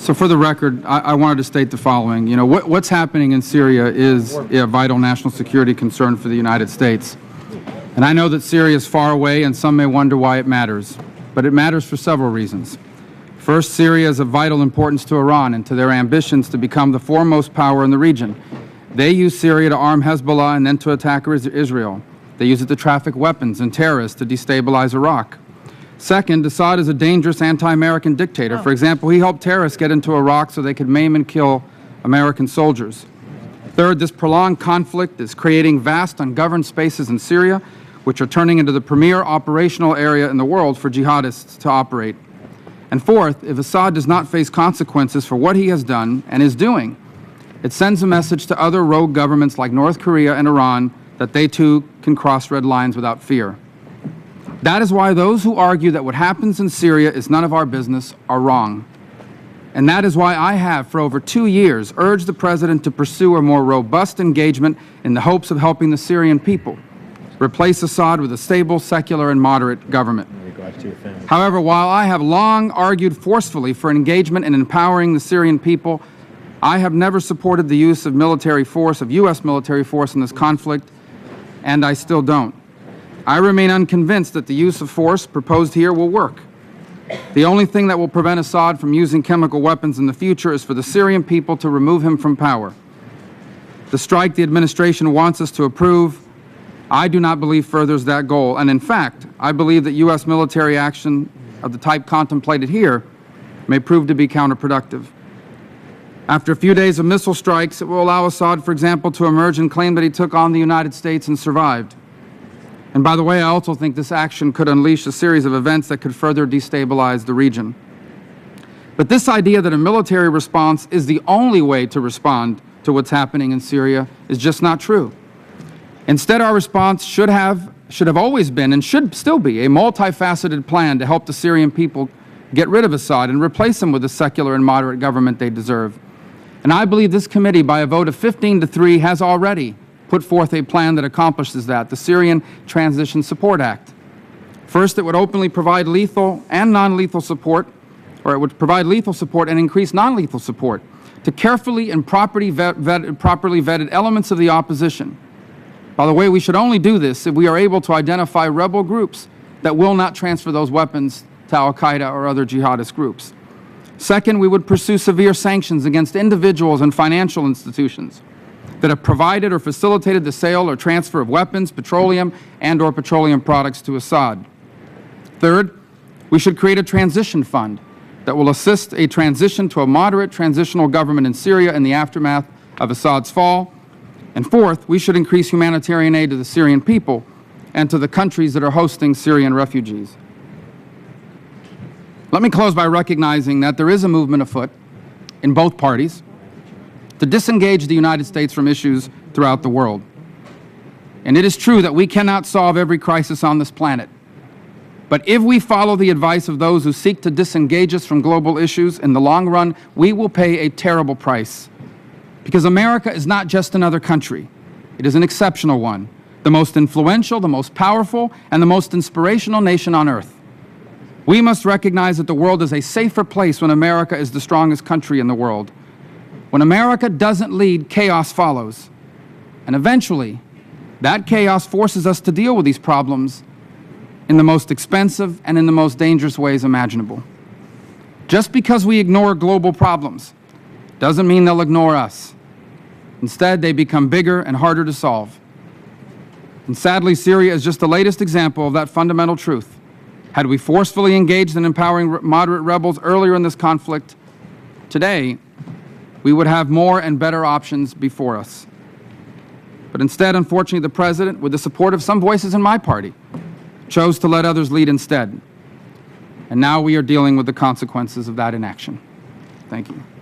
So for the record, I wanted to state the following. You know, what's happening in Syria is a vital national security concern for the United States. And I know that Syria is far away, and some may wonder why it matters. But it matters for several reasons. First, Syria is of vital importance to Iran and to their ambitions to become the foremost power in the region. They use Syria to arm Hezbollah and then to attack Israel. They use it to traffic weapons and terrorists to destabilize Iraq. Second, Assad is a dangerous anti-American dictator. For example, he helped terrorists get into Iraq so they could maim and kill American soldiers. Third, this prolonged conflict is creating vast ungoverned spaces in Syria, which are turning into the premier operational area in the world for jihadists to operate. And fourth, if Assad does not face consequences for what he has done and is doing, it sends a message to other rogue governments like North Korea and Iran that they too can cross red lines without fear. That is why those who argue that what happens in Syria is none of our business are wrong. And that is why I have, for over 2 years, urged the President to pursue a more robust engagement in the hopes of helping the Syrian people, replace Assad with a stable, secular, and moderate government. However, while I have long argued forcefully for engagement in empowering the Syrian people, I have never supported the use of military force, of U.S. military force in this conflict, and I still don't. I remain unconvinced that the use of force proposed here will work. The only thing that will prevent Assad from using chemical weapons in the future is for the Syrian people to remove him from power. The strike the administration wants us to approve, I do not believe furthers that goal. And in fact, I believe that U.S. military action of the type contemplated here may prove to be counterproductive. After a few days of missile strikes, it will allow Assad, for example, to emerge and claim that he took on the United States and survived. And by the way, I also think this action could unleash a series of events that could further destabilize the region. But this idea that a military response is the only way to respond to what's happening in Syria is just not true. Instead, our response should have always been and should still be a multifaceted plan to help the Syrian people get rid of Assad and replace him with a secular and moderate government they deserve. And I believe this committee, by a vote of 15-3, has already put forth a plan that accomplishes that, the Syrian Transition Support Act. First, it would openly provide lethal and non-lethal support, or it would provide lethal support and increase non-lethal support to carefully and properly vetted elements of the opposition. By the way, we should only do this if we are able to identify rebel groups that will not transfer those weapons to al-Qaeda or other jihadist groups. Second, we would pursue severe sanctions against individuals and financial institutions that have provided or facilitated the sale or transfer of weapons, petroleum, and/or petroleum products to Assad. Third, we should create a transition fund that will assist a transition to a moderate transitional government in Syria in the aftermath of Assad's fall. And fourth, we should increase humanitarian aid to the Syrian people and to the countries that are hosting Syrian refugees. Let me close by recognizing that there is a movement afoot in both parties to disengage the United States from issues throughout the world. And it is true that we cannot solve every crisis on this planet. But if we follow the advice of those who seek to disengage us from global issues, in the long run, we will pay a terrible price. Because America is not just another country. It is an exceptional one, the most influential, the most powerful, and the most inspirational nation on earth. We must recognize that the world is a safer place when America is the strongest country in the world. When America doesn't lead, chaos follows. And eventually, that chaos forces us to deal with these problems in the most expensive and in the most dangerous ways imaginable. Just because we ignore global problems doesn't mean they'll ignore us. Instead, they become bigger and harder to solve. And sadly, Syria is just the latest example of that fundamental truth. Had we forcefully engaged in empowering moderate rebels earlier in this conflict, today, we would have more and better options before us. But instead, unfortunately, the President, with the support of some voices in my party, chose to let others lead instead. And now we are dealing with the consequences of that inaction. Thank you.